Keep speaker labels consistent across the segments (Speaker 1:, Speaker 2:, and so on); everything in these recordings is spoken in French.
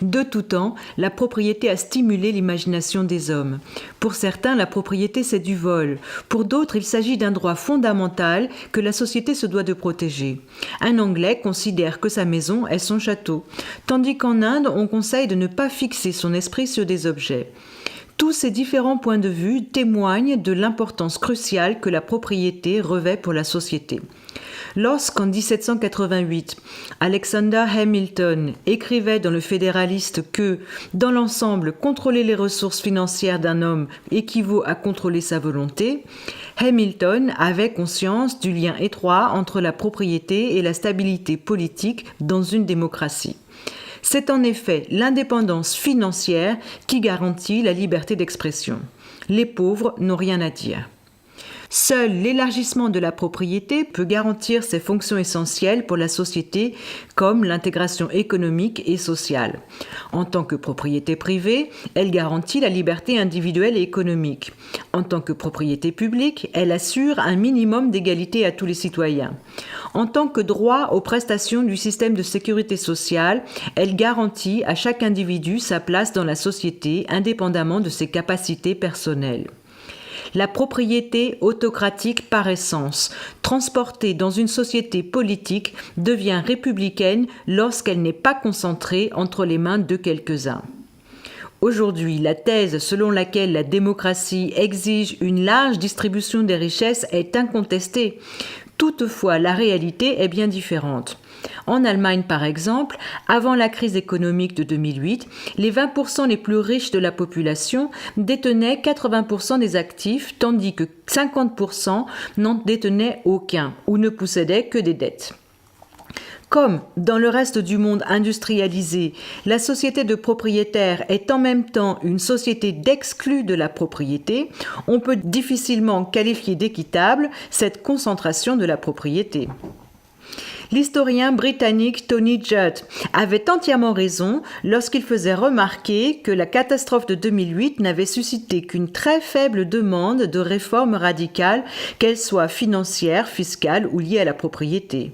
Speaker 1: De tout temps, la propriété a stimulé l'imagination des hommes. Pour certains, la propriété c'est du vol. Pour d'autres, il s'agit d'un droit fondamental que la société se doit de protéger. Un Anglais considère que sa maison est son château, tandis qu'en Inde, on conseille de ne pas fixer son esprit sur des objets. Tous ces différents points de vue témoignent de l'importance cruciale que la propriété revêt pour la société. Lorsqu'en 1788, Alexander Hamilton écrivait dans le Fédéraliste que, dans l'ensemble, contrôler les ressources financières d'un homme équivaut à contrôler sa volonté, Hamilton avait conscience du lien étroit entre la propriété et la stabilité politique dans une démocratie. C'est en effet l'indépendance financière qui garantit la liberté d'expression. Les pauvres n'ont rien à dire. Seul l'élargissement de la propriété peut garantir ses fonctions essentielles pour la société comme l'intégration économique et sociale. En tant que propriété privée, elle garantit la liberté individuelle et économique. En tant que propriété publique, elle assure un minimum d'égalité à tous les citoyens. En tant que droit aux prestations du système de sécurité sociale, elle garantit à chaque individu sa place dans la société indépendamment de ses capacités personnelles. La propriété autocratique par essence, transportée dans une société politique, devient républicaine lorsqu'elle n'est pas concentrée entre les mains de quelques-uns. Aujourd'hui, la thèse selon laquelle la démocratie exige une large distribution des richesses est incontestée. Toutefois, la réalité est bien différente. En Allemagne, par exemple, avant la crise économique de 2008, les 20% les plus riches de la population détenaient 80% des actifs, tandis que 50% n'en détenaient aucun ou ne possédaient que des dettes. Comme dans le reste du monde industrialisé, la société de propriétaires est en même temps une société d'exclus de la propriété, on peut difficilement qualifier d'équitable cette concentration de la propriété. L'historien britannique Tony Judd avait entièrement raison lorsqu'il faisait remarquer que la catastrophe de 2008 n'avait suscité qu'une très faible demande de réformes radicales, qu'elles soient financières, fiscales ou liées à la propriété.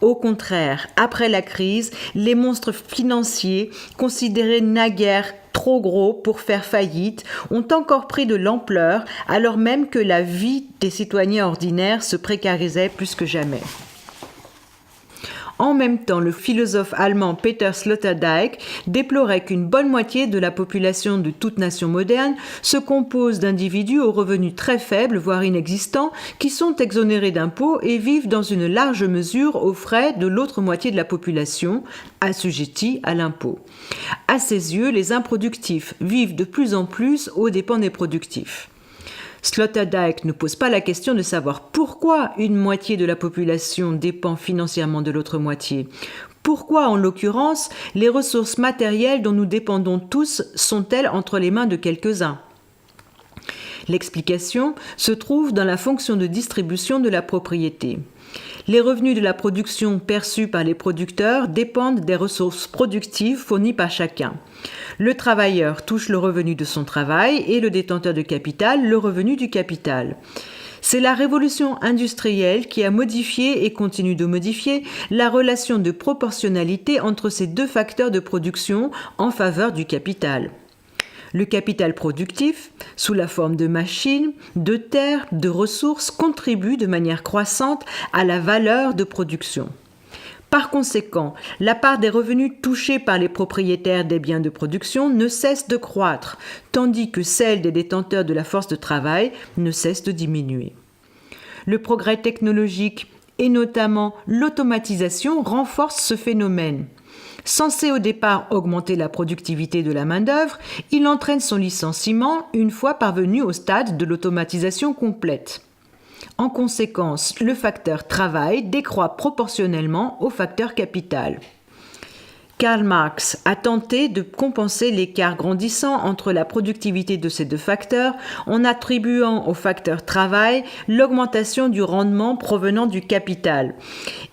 Speaker 1: Au contraire, après la crise, les monstres financiers, considérés naguère trop gros pour faire faillite, ont encore pris de l'ampleur, alors même que la vie des citoyens ordinaires se précarisait plus que jamais. En même temps, le philosophe allemand Peter Sloterdijk déplorait qu'une bonne moitié de la population de toute nation moderne se compose d'individus aux revenus très faibles, voire inexistants, qui sont exonérés d'impôts et vivent dans une large mesure aux frais de l'autre moitié de la population, assujettie à l'impôt. À ses yeux, les improductifs vivent de plus en plus aux dépens des productifs. Sloterdijk ne pose pas la question de savoir pourquoi une moitié de la population dépend financièrement de l'autre moitié. Pourquoi, en l'occurrence, les ressources matérielles dont nous dépendons tous sont-elles entre les mains de quelques-uns ? L'explication se trouve dans la fonction de distribution de la propriété. Les revenus de la production perçus par les producteurs dépendent des ressources productives fournies par chacun. Le travailleur touche le revenu de son travail et le détenteur de capital le revenu du capital. C'est la révolution industrielle qui a modifié et continue de modifier la relation de proportionnalité entre ces deux facteurs de production en faveur du capital. Le capital productif, sous la forme de machines, de terres, de ressources, contribue de manière croissante à la valeur de production. Par conséquent, la part des revenus touchés par les propriétaires des biens de production ne cesse de croître, tandis que celle des détenteurs de la force de travail ne cesse de diminuer. Le progrès technologique et notamment l'automatisation renforcent ce phénomène. Censé au départ augmenter la productivité de la main-d'œuvre, il entraîne son licenciement une fois parvenu au stade de l'automatisation complète. En conséquence, le facteur travail décroît proportionnellement au facteur capital. Karl Marx a tenté de compenser l'écart grandissant entre la productivité de ces deux facteurs en attribuant au facteur travail l'augmentation du rendement provenant du capital.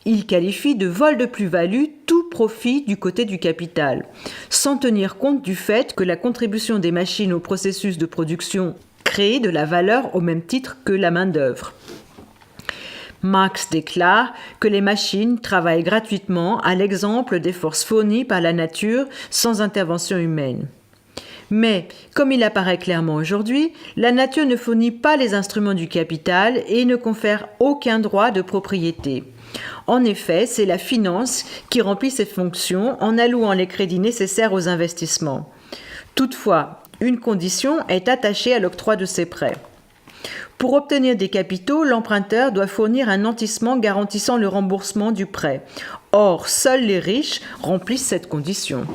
Speaker 1: Il qualifie de vol de plus-value tout profit du côté du capital, sans tenir compte du fait que la contribution des machines au processus de production crée de la valeur au même titre que la main-d'œuvre. Marx déclare que les machines travaillent gratuitement à l'exemple des forces fournies par la nature sans intervention humaine. Mais, comme il apparaît clairement aujourd'hui, la nature ne fournit pas les instruments du capital et ne confère aucun droit de propriété. En effet, c'est la finance qui remplit ses fonctions en allouant les crédits nécessaires aux investissements. Toutefois, une condition est attachée à l'octroi de ces prêts. Pour obtenir des capitaux, l'emprunteur doit fournir un nantissement garantissant le remboursement du prêt. Or, seuls les riches remplissent cette condition.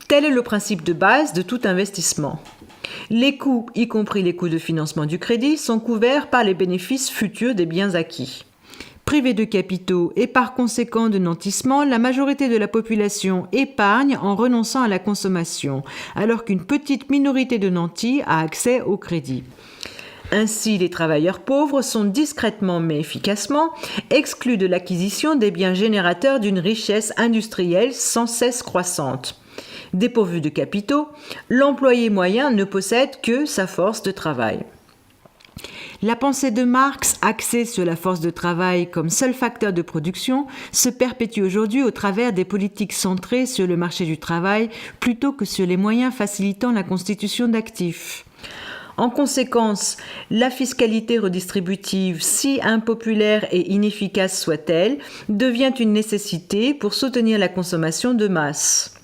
Speaker 1: Tel est le principe de base de tout investissement. Les coûts, y compris les coûts de financement du crédit, sont couverts par les bénéfices futurs des biens acquis. Privée de capitaux et par conséquent de nantissement, la majorité de la population épargne en renonçant à la consommation, alors qu'une petite minorité de nantis a accès au crédit. Ainsi, les travailleurs pauvres sont discrètement mais efficacement exclus de l'acquisition des biens générateurs d'une richesse industrielle sans cesse croissante. Dépourvu de capitaux, l'employé moyen ne possède que sa force de travail. La pensée de Marx, axée sur la force de travail comme seul facteur de production, se perpétue aujourd'hui au travers des politiques centrées sur le marché du travail plutôt que sur les moyens facilitant la constitution d'actifs. En conséquence, la fiscalité redistributive, si impopulaire et inefficace soit-elle, devient une nécessité pour soutenir la consommation de masse.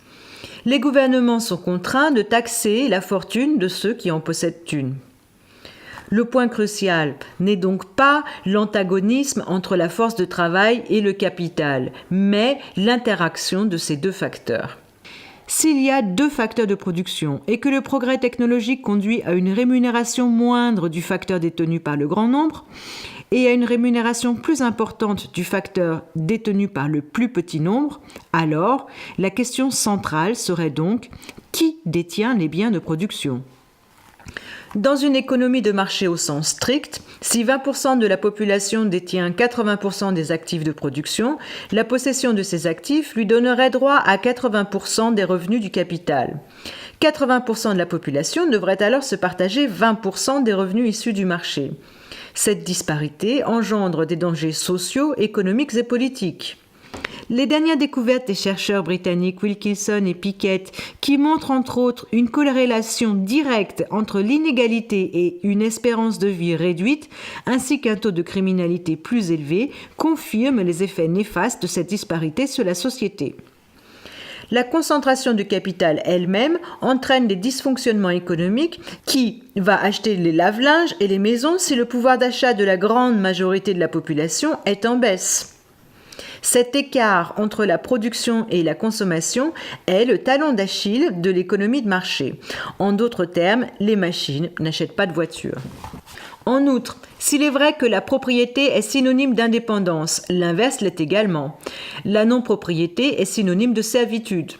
Speaker 1: Les gouvernements sont contraints de taxer la fortune de ceux qui en possèdent une. Le point crucial n'est donc pas l'antagonisme entre la force de travail et le capital, mais l'interaction de ces deux facteurs. S'il y a deux facteurs de production et que le progrès technologique conduit à une rémunération moindre du facteur détenu par le grand nombre et à une rémunération plus importante du facteur détenu par le plus petit nombre, alors la question centrale serait donc qui détient les biens de production ? Dans une économie de marché au sens strict, si 20% de la population détient 80% des actifs de production, la possession de ces actifs lui donnerait droit à 80% des revenus du capital. 80% de la population devrait alors se partager 20% des revenus issus du marché. Cette disparité engendre des dangers sociaux, économiques et politiques. Les dernières découvertes des chercheurs britanniques Wilkinson et Pickett, qui montrent entre autres une corrélation directe entre l'inégalité et une espérance de vie réduite, ainsi qu'un taux de criminalité plus élevé, confirment les effets néfastes de cette disparité sur la société. La concentration du capital elle-même entraîne des dysfonctionnements économiques qui va acheter les lave-linges et les maisons si le pouvoir d'achat de la grande majorité de la population est en baisse. Cet écart entre la production et la consommation est le talon d'Achille de l'économie de marché. En d'autres termes, les machines n'achètent pas de voitures. En outre, s'il est vrai que la propriété est synonyme d'indépendance, l'inverse l'est également. La non-propriété est synonyme de servitude.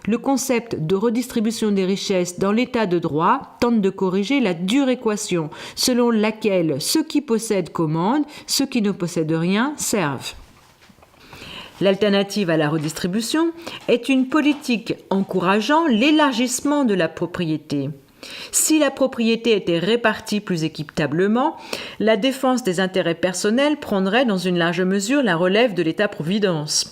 Speaker 1: Le concept de redistribution des richesses dans l'état de droit tente de corriger la dure équation selon laquelle ceux qui possèdent commandent, ceux qui ne possèdent rien servent. L'alternative à la redistribution est une politique encourageant l'élargissement de la propriété. Si la propriété était répartie plus équitablement, la défense des intérêts personnels prendrait dans une large mesure la relève de l'État-providence.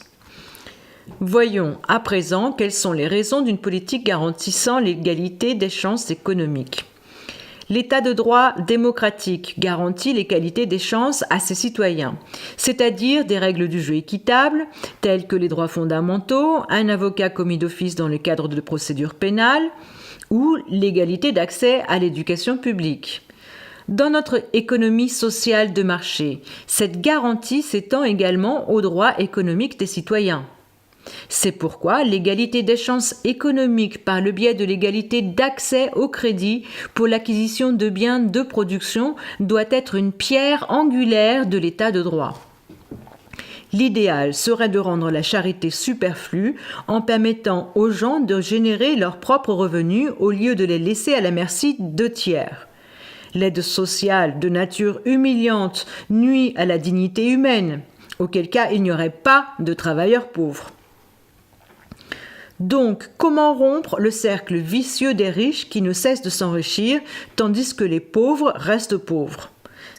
Speaker 1: Voyons à présent quelles sont les raisons d'une politique garantissant l'égalité des chances économiques. L'état de droit démocratique garantit l'égalité des chances à ses citoyens, c'est-à-dire des règles du jeu équitables, telles que les droits fondamentaux, un avocat commis d'office dans le cadre de procédures pénales, ou l'égalité d'accès à l'éducation publique. Dans notre économie sociale de marché, cette garantie s'étend également aux droits économiques des citoyens. C'est pourquoi l'égalité des chances économiques par le biais de l'égalité d'accès au crédit pour l'acquisition de biens de production doit être une pierre angulaire de l'état de droit. L'idéal serait de rendre la charité superflue en permettant aux gens de générer leurs propres revenus au lieu de les laisser à la merci de tiers. L'aide sociale de nature humiliante nuit à la dignité humaine, auquel cas il n'y aurait pas de travailleurs pauvres. Donc, comment rompre le cercle vicieux des riches qui ne cessent de s'enrichir tandis que les pauvres restent pauvres ?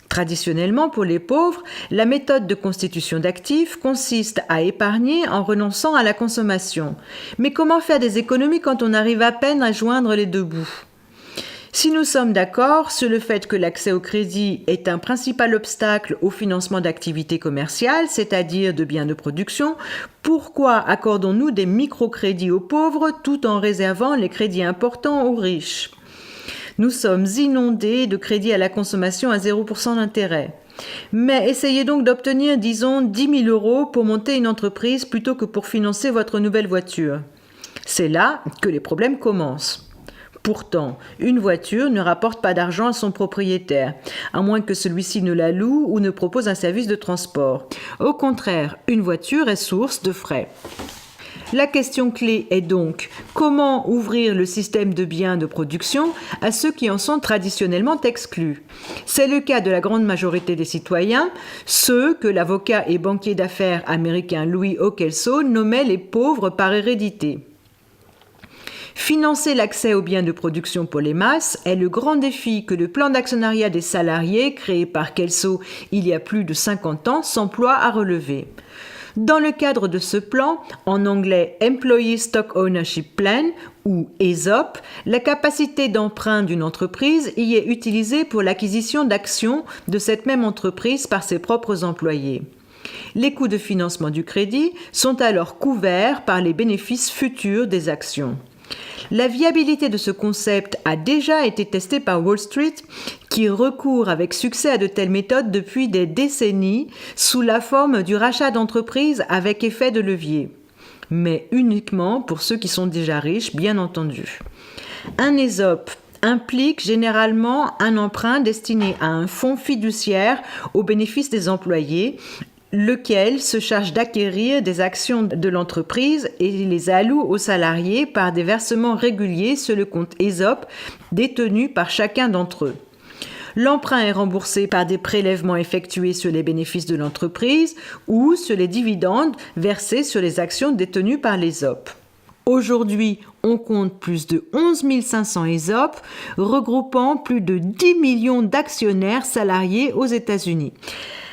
Speaker 1: Traditionnellement, pour les pauvres, la méthode de constitution d'actifs consiste à épargner en renonçant à la consommation. Mais comment faire des économies quand on arrive à peine à joindre les deux bouts ? Si nous sommes d'accord sur le fait que l'accès au crédit est un principal obstacle au financement d'activités commerciales, c'est-à-dire de biens de production, pourquoi accordons-nous des microcrédits aux pauvres tout en réservant les crédits importants aux riches ? Nous sommes inondés de crédits à la consommation à 0% d'intérêt. Mais essayez donc d'obtenir, disons, 10 000 € pour monter une entreprise plutôt que pour financer votre nouvelle voiture. C'est là que les problèmes commencent. Pourtant, une voiture ne rapporte pas d'argent à son propriétaire, à moins que celui-ci ne la loue ou ne propose un service de transport. Au contraire, une voiture est source de frais. La question clé est donc comment ouvrir le système de biens de production à ceux qui en sont traditionnellement exclus. C'est le cas de la grande majorité des citoyens, ceux que l'avocat et banquier d'affaires américain Louis Okelso nommait les pauvres par hérédité. Financer l'accès aux biens de production pour les masses est le grand défi que le plan d'actionnariat des salariés créé par Kelso il y a plus de 50 ans s'emploie à relever. Dans le cadre de ce plan, en anglais Employee Stock Ownership Plan ou ESOP, la capacité d'emprunt d'une entreprise y est utilisée pour l'acquisition d'actions de cette même entreprise par ses propres employés. Les coûts de financement du crédit sont alors couverts par les bénéfices futurs des actions. La viabilité de ce concept a déjà été testée par Wall Street, qui recourt avec succès à de telles méthodes depuis des décennies sous la forme du rachat d'entreprises avec effet de levier. Mais uniquement pour ceux qui sont déjà riches, bien entendu. Un ESOP implique généralement un emprunt destiné à un fonds fiduciaire au bénéfice des employés, lequel se charge d'acquérir des actions de l'entreprise et les alloue aux salariés par des versements réguliers sur le compte ESOP détenu par chacun d'entre eux. L'emprunt est remboursé par des prélèvements effectués sur les bénéfices de l'entreprise ou sur les dividendes versés sur les actions détenues par l'ESOP. Aujourd'hui, on compte plus de 11 500 ESOP, regroupant plus de 10 millions d'actionnaires salariés aux États-Unis.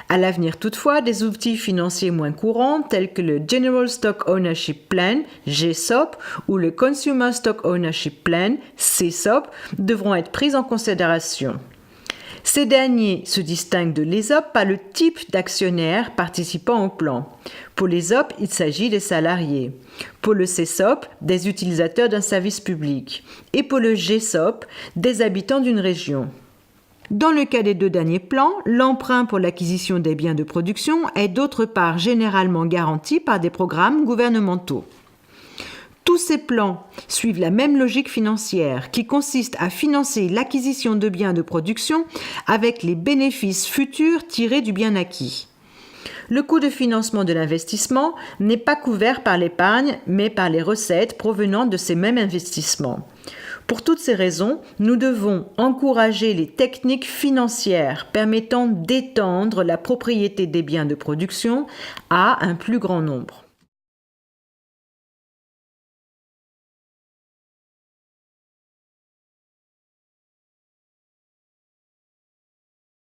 Speaker 1: À l'avenir toutefois, des outils financiers moins courants tels que le General Stock Ownership Plan, GSOP, ou le Consumer Stock Ownership Plan, CSOP, devront être pris en considération. Ces derniers se distinguent de l'ESOP par le type d'actionnaires participant au plan. Pour l'ESOP, il s'agit des salariés. Pour le CSOP, des utilisateurs d'un service public. Et pour le GSOP, des habitants d'une région. Dans le cas des deux derniers plans, l'emprunt pour l'acquisition des biens de production est d'autre part généralement garanti par des programmes gouvernementaux. Tous ces plans suivent la même logique financière qui consiste à financer l'acquisition de biens de production avec les bénéfices futurs tirés du bien acquis. Le coût de financement de l'investissement n'est pas couvert par l'épargne, mais par les recettes provenant de ces mêmes investissements. Pour toutes ces raisons, nous devons encourager les techniques financières permettant d'étendre la propriété des biens de production à un plus grand nombre.